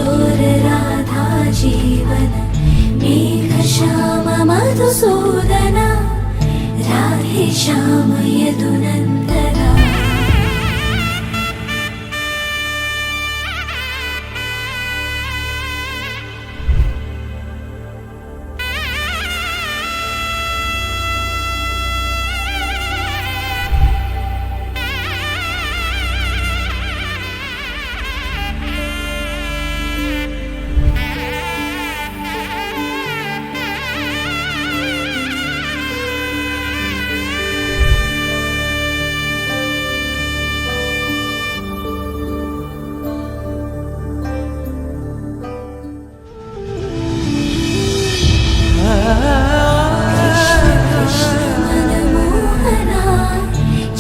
चित्तचोर राधा जीवन मेघ श्याम मधुसूदना राधे श्याम यदुनन्दना।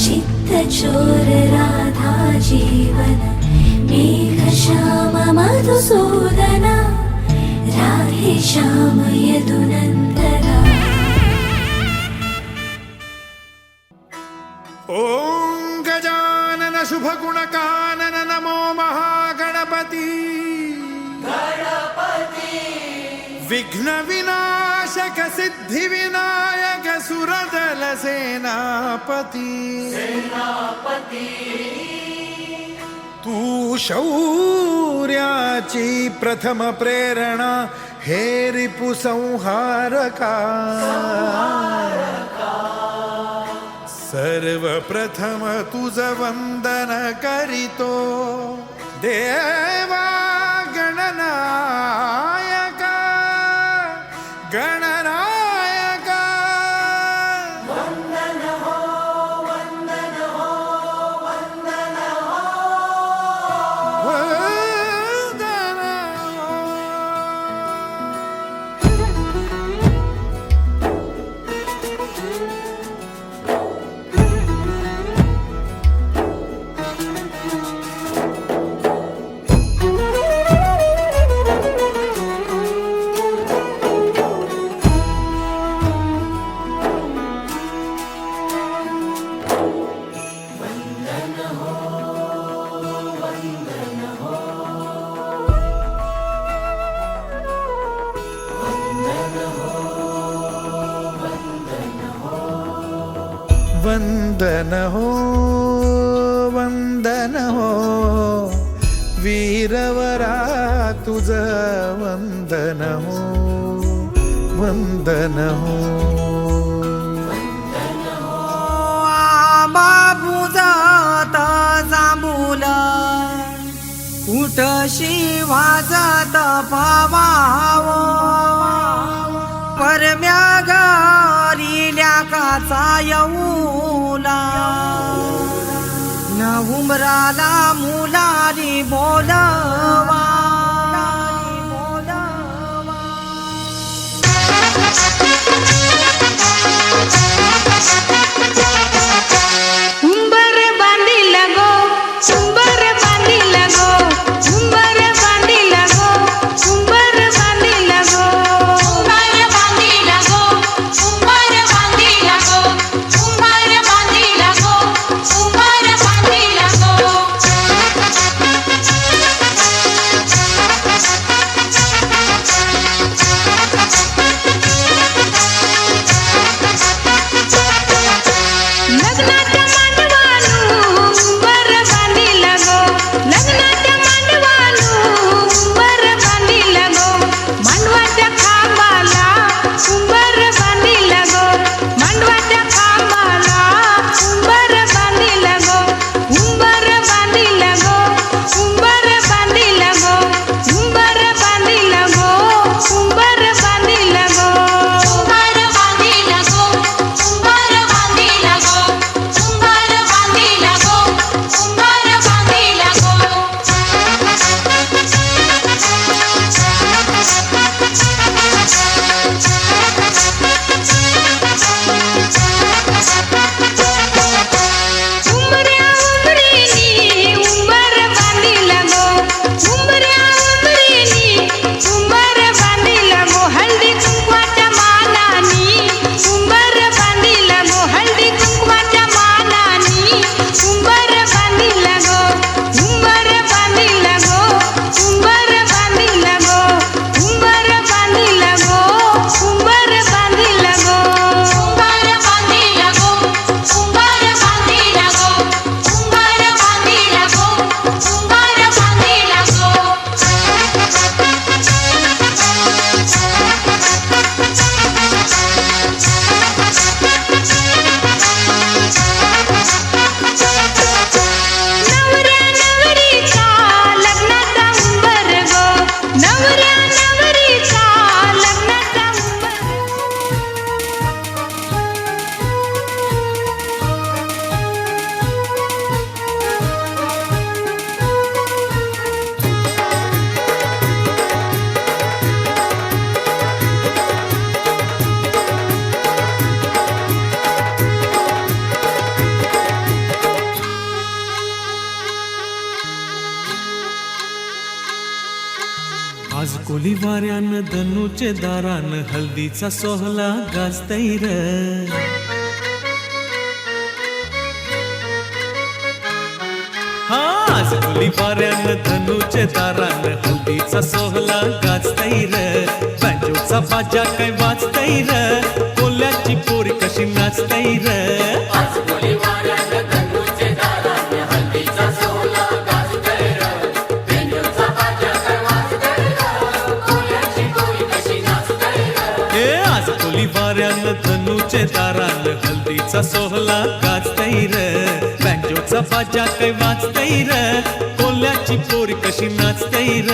चित्तचोर राधा जीवन मेघ श्याम मधुसूदना राधे श्याम यदुनन्दना। ओम गजानन शुभगुणकानन नमो महागणपति विघ्न विनाशक सिद्धि विनायक सुरदल सेनापति तू शौर्याची प्रथम प्रेरणा हे रिपु संहारका सर्वप्रथम तुझ वंदन करितो देवा गणनायका गणनायका। वंदन हो वंदन हो वंदन हो वंदन हो। वंदन हो वंदन हो वीरवरा तुझ वंदन हो वंदन हो। बाबू जात जांभूल उठशी वाजत पावाव परम्या घरील्या काचा येऊला न उमराला मुलारी बोलवा कोली वाऱ्यान धनुचे दारान हल्दीचा सोहला गाजतैर आज कोली वाऱ्यान धनुचे दारान हल्दीचा सोहला गाजतैर बँजोचा बाजा काय वाजतैर कोल्याची पोरी कशी नाचतैर वाऱ्यान धनुचे दारान हल्दीचा सोहला गाजतैर बँजोचा बाजा काय वाजतैर कोल्याची पोरी कशी नाचतैर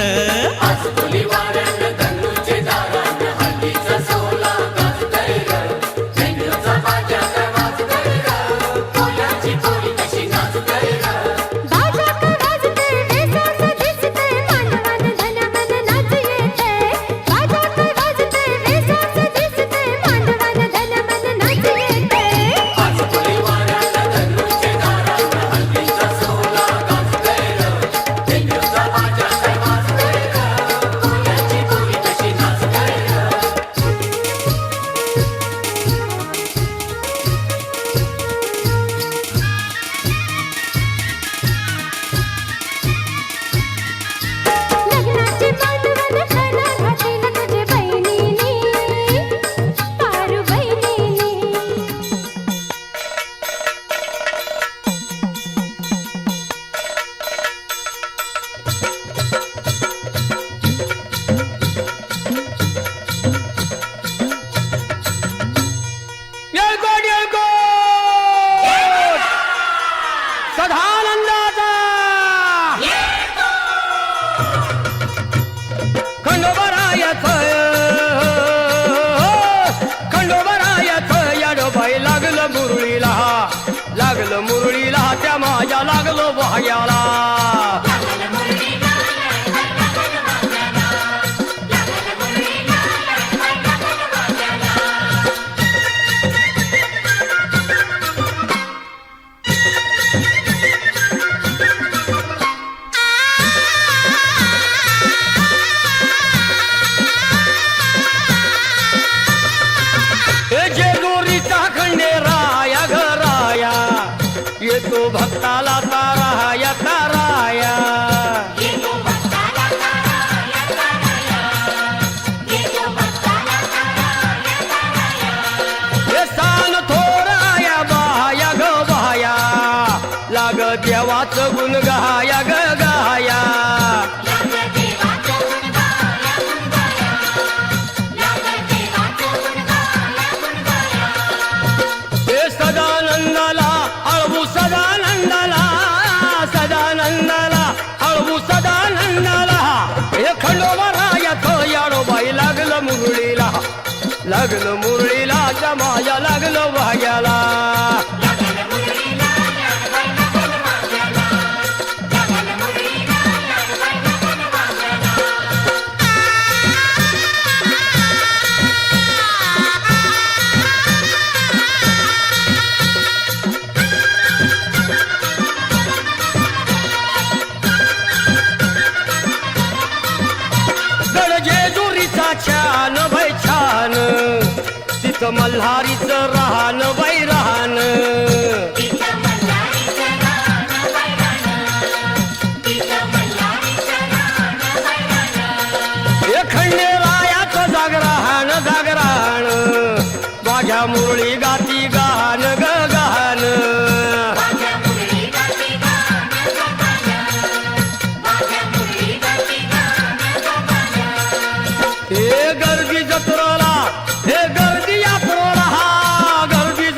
लागलं मुरळीला त्या माझ्या लागलो भाग्याला येतो भक्ताला ताराया ताराया हे सान थोराया बाया ग बाया लाग देवाचं गुण गाया ग गाया हे सदानंदाला अळवू सदानंदाला सदानंदाला अळवू सदानंदाला हे खंडोबारायाच याडोबाई लागलं मुरळीला जमाया लागलं भाग्याला छान बाई छान तिथं मल्हारीचं राहण बाई राहण हे खंडेरायाचं जागरण जागरण माझ्या मुरळी गाती गान ग गान हे गर्दी जत्रेला हे गर्दी यात्रेला हा गर्दी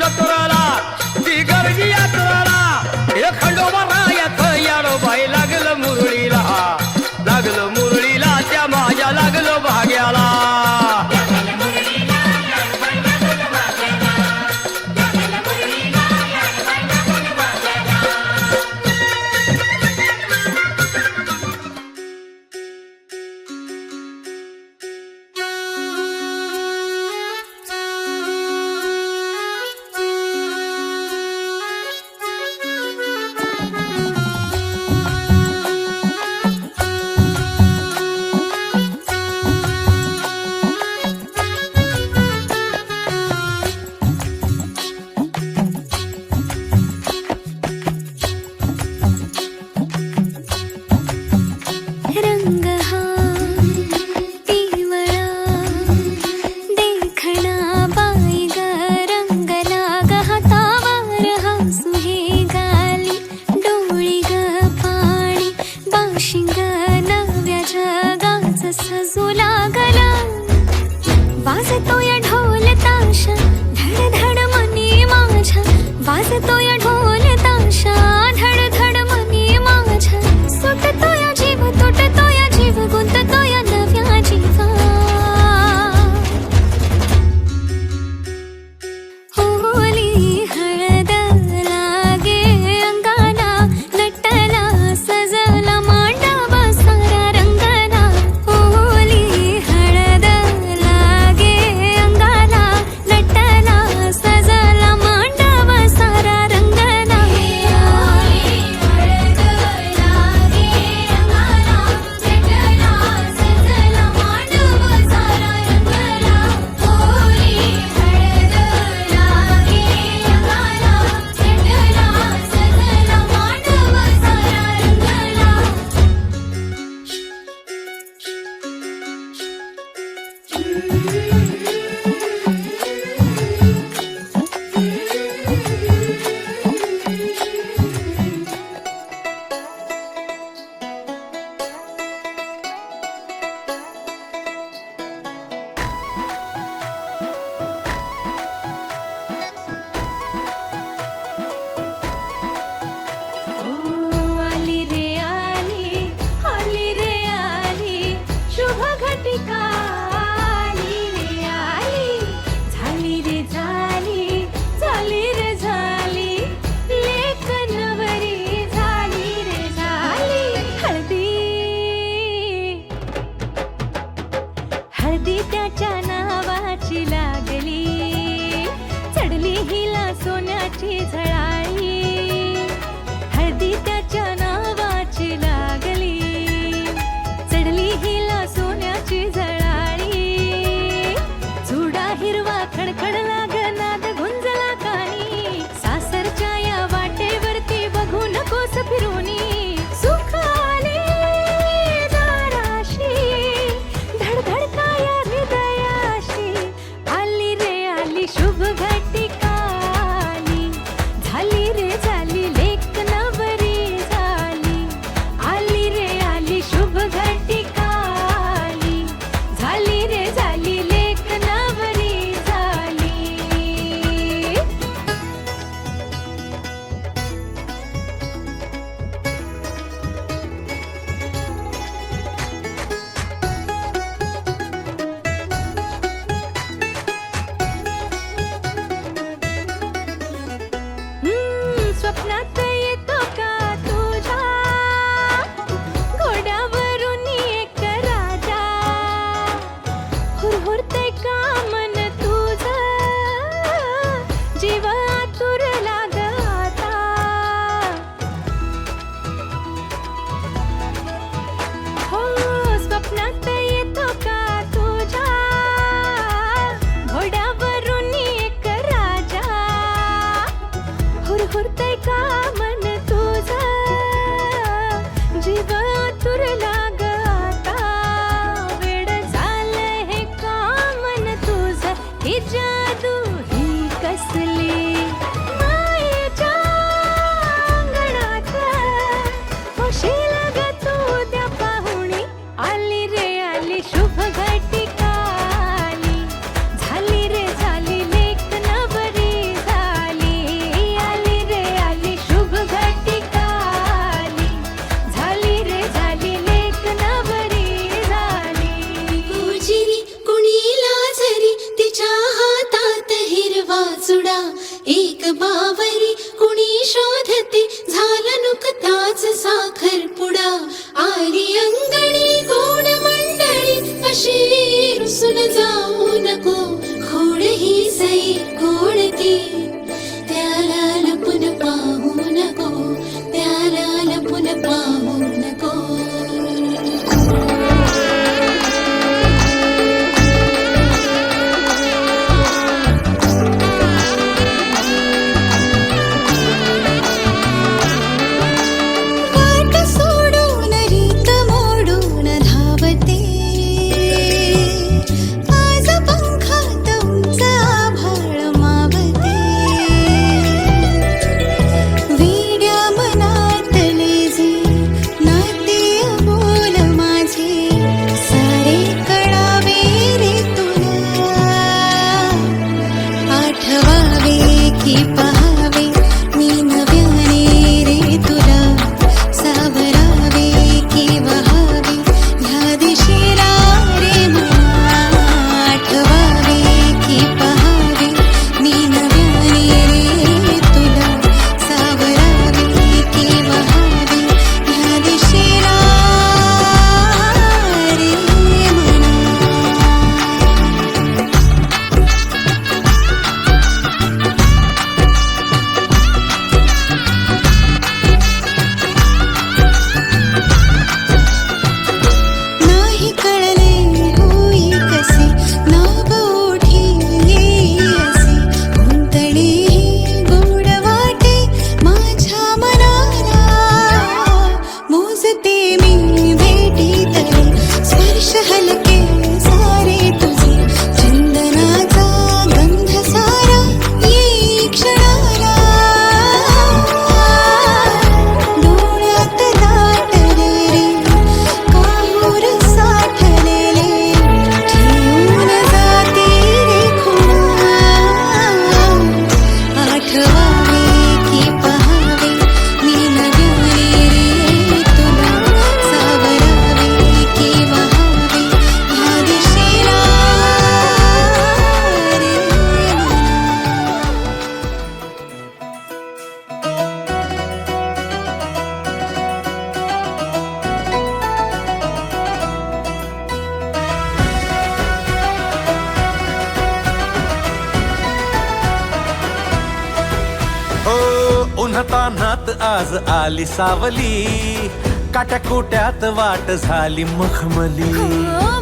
शेतानात आज आली सावली, काट्या कोट्यात वाट झाली मखमली.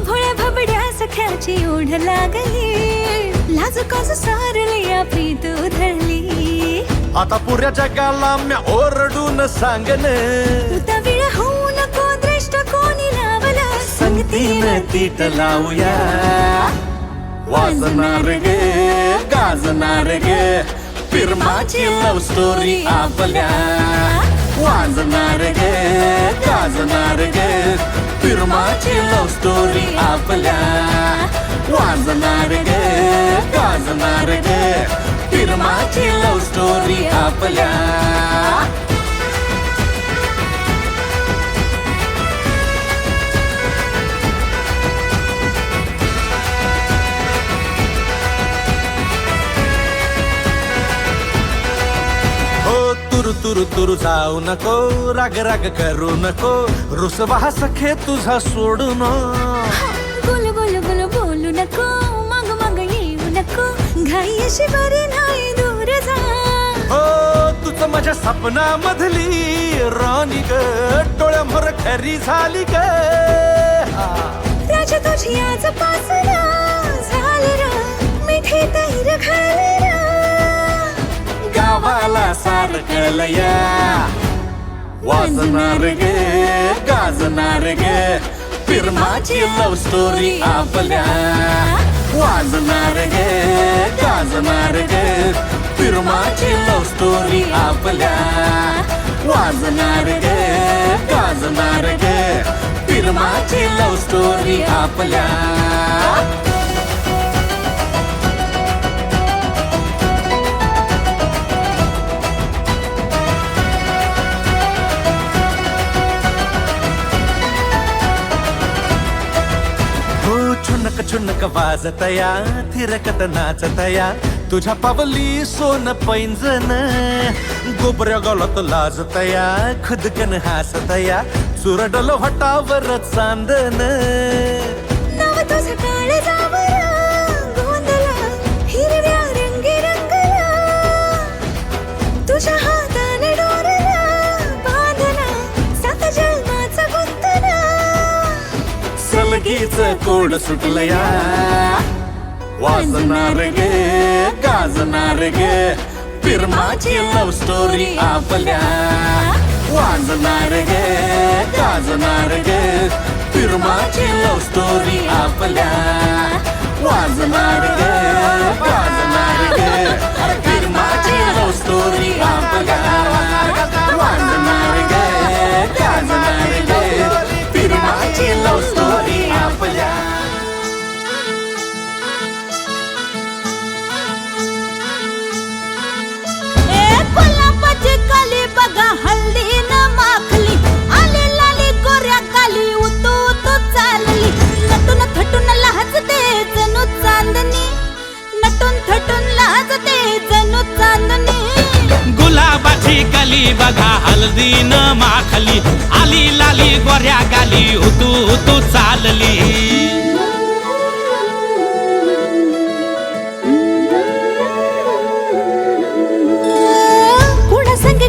भोळ्या भबड्या सख्याची ओढ लागली, लाज काज सारली आपली तू धरली. आता पुऱ्या जगाला म्या ओरडून सांगन, उतावीळ होऊ नको दृष्ट कोणी लावला, संगतीनं तीट लावूया. वाजणार गे गाजणार गे फिरमाची लव स्टोरी आपल्या. वाजणार गे गाजणार गे फिरमाची लव स्टोरी आपल्या. वाजणार गे गाजणार गे फिरमाची लव स्टोरी आपल्या. तुरु तुरु तुरु जाऊ नको, राग राग करू नको, रुसवा सखे तुझा सोडून. बोल बोल बोल बोलू नको, मग मग येऊ नको, घाई अशी बरी नाही दूर जा. हो तुझ माझ्या सपनामधली राणी ग, डोळ्यामोर खरी झाली ग. राजा तुझी आज पासना झाली र, मिठी तैर खाली र. गावाला सारखलया. वाजणार गे गाजणार गे फिरमाची लव स्टोरी आपल्या. वाजणार गे गाजणार गे फिरमाची लव स्टोरी आपल्या. वाजणार गे गाजणार गे फिरमाची लव स्टोरी आपल्या. छुनक छुनक वाजतया, थिरकत नाचतया, तुझ्या पावली सोन पैंजन. गोबऱ्या गळत लाजतया, खुदकन हासतया, चुरडल हटावर चांदन. नव तुझं काळ जावर गोंधळा, हिरव्या रंगी रंगला, तुझ्या हाताने डोरला बांधला, सात जन्माचा गुंतला. सलगीच कोड सुटलया. वाजणार गे गाजणार गे फिरमाची लव स्टोरी आपल्या. वाजणार गे गाजणार गे फिरमाची लव स्टोरी आपल्या. वाजणार गे गाजणार गे फिरमाची लव स्टोरी आपल्या. वाजणार गे गाजणार गे फिरमाची लव स्टोरी आपल्या. गुलाबाची कली बघा हल्दी न माखली, आली लाली गोऱ्या काली उतू उतू चालली. नटून थटून लाजते जणू चांदणी, नटून थटून लाजते जणू चांदणी. गुलाबाची कली बघा हल्दी न माखली, आली लाली गोऱ्या गाली उतू उतू चालली.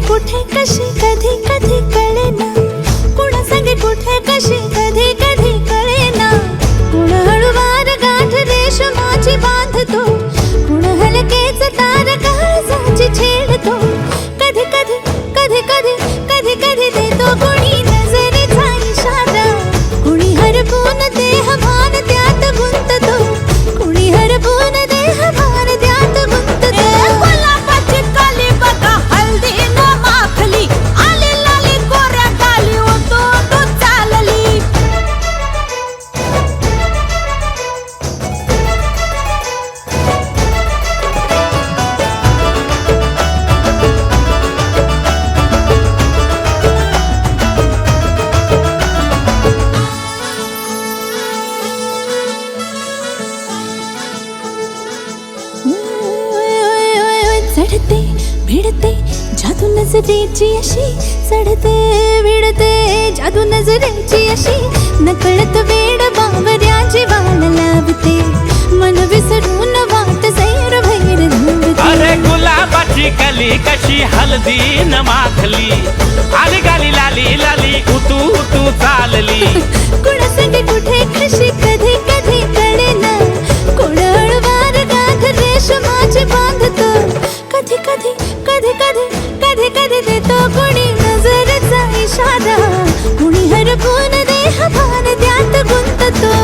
कुठे कशी कधी कधी कळेना, कुणा संगे कुठे कशी कधी कधी कळेना. कुण हळूवार गाठ रेशमाची बांधतो, कुण हलकेच तार काळजाची छेडतो. कधी कधी कधी कधी कधी कधी देतो कुणी नजरेचा इशारा, कुणी हरपून देह भान त्यात गुंततो, कुणी हरपून देह भान त्यात गुंततो. गुलाबाची कली बघा हल्दी न माखली, आली लाली गोऱ्या गाली उतू उतू चालली. चढते भिडते जादू नजरेची अशी, चढते भिडते जादू नजरेची अशी, नकळत वेड बावऱ्या जीवाला लावते, मन विसरून वाट सैर भैर धावते. अरे गुलाबाची कशी कली कशी हळदी न माखली आली गाली लाली लाली उतू उतू चालली कुणासंगे कुठे कशी कधी कधी कळेना कोण हळूवार गाठ रेशमाची बांधतो कधी कधी कधी कधी कधी कधी देतो कोणी नजरेचा इशारा कोणी हरपून देह भान त्यात गुंततो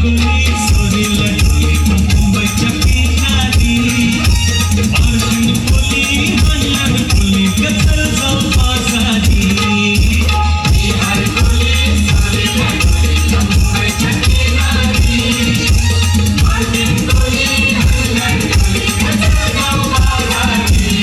कोली सोनी लटली मुंबईच्या किनारी अर्जुन कोली हल्लर कोली कतर जाऊ पासारी बिहार कोली सोनी लटली मुंबईच्या किनारी अर्जुन कोली हल्लर कोली कतर जाऊ पासारी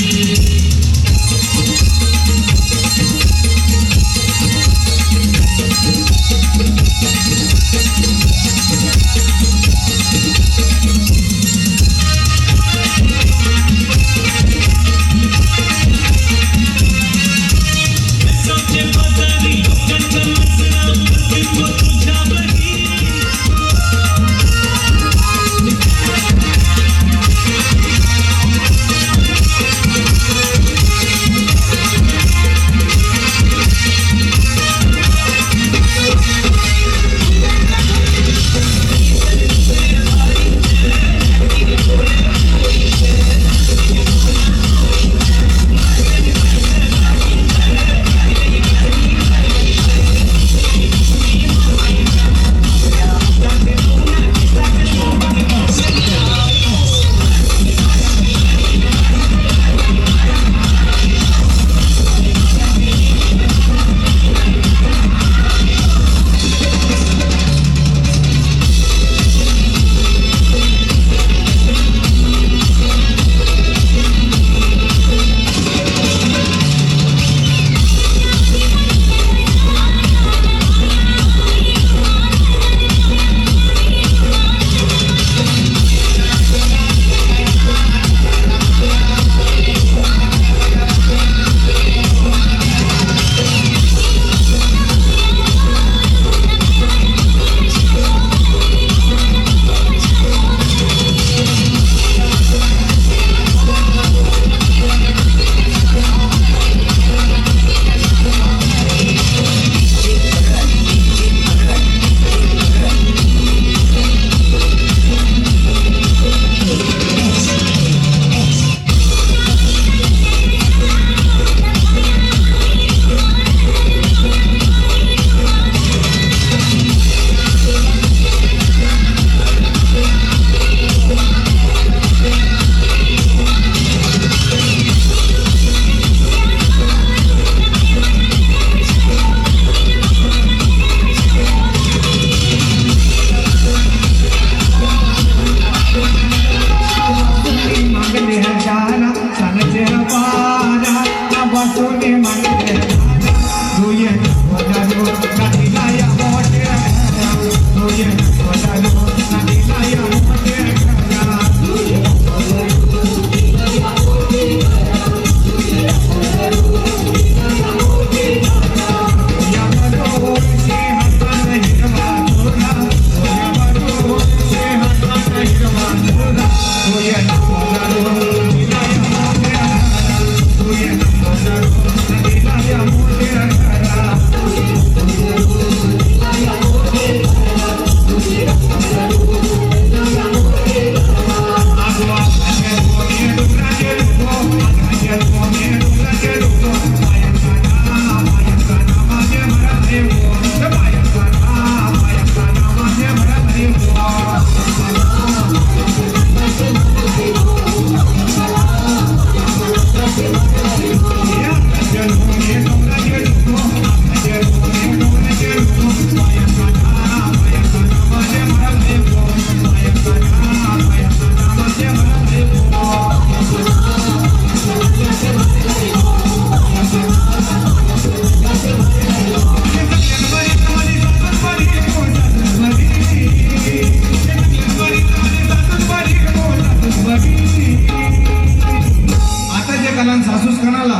सासूस कणाला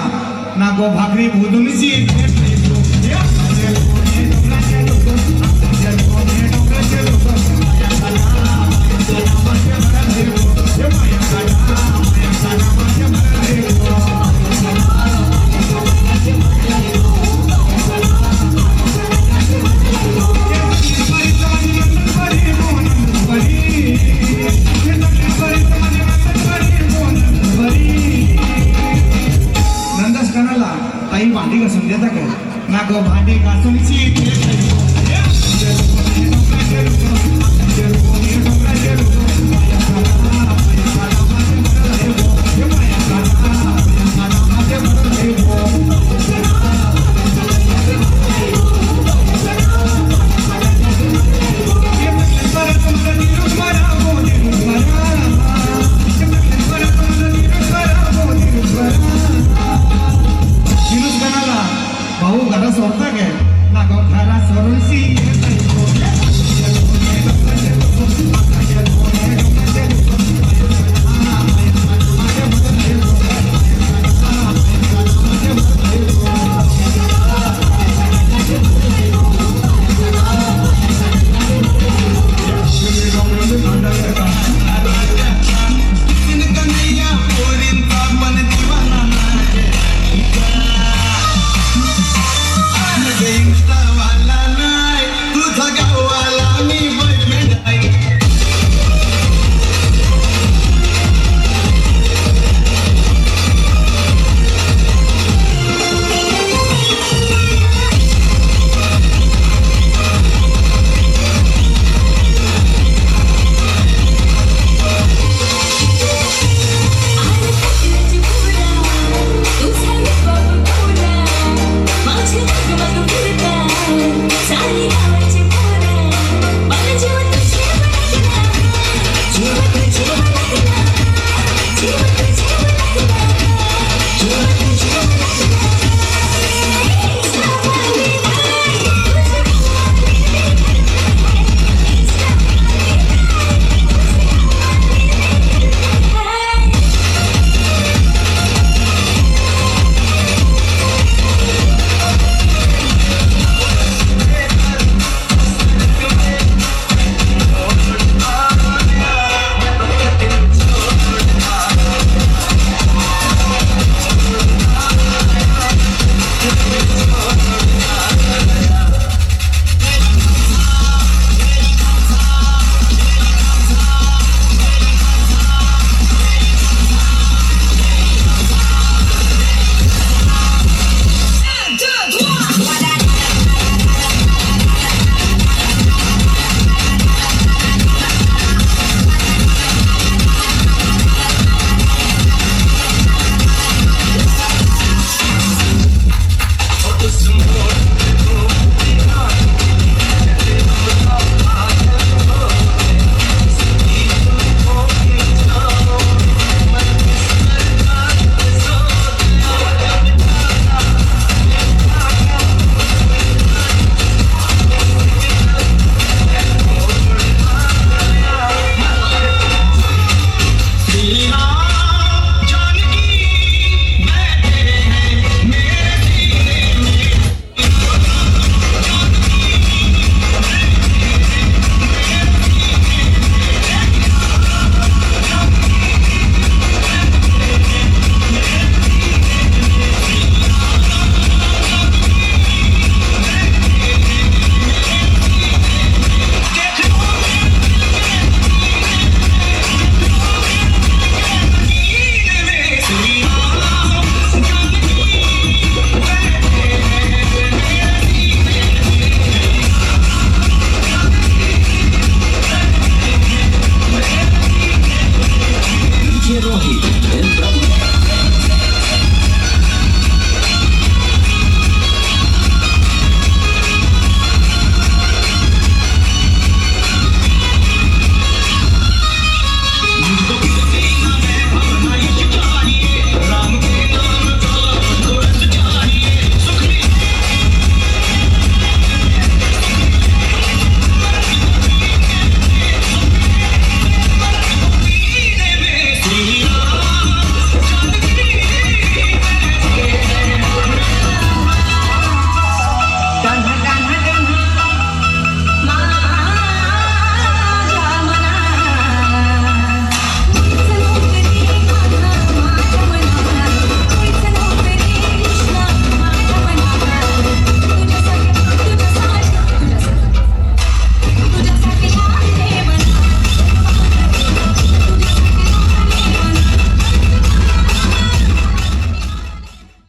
ना गो भाकरी भोजनीची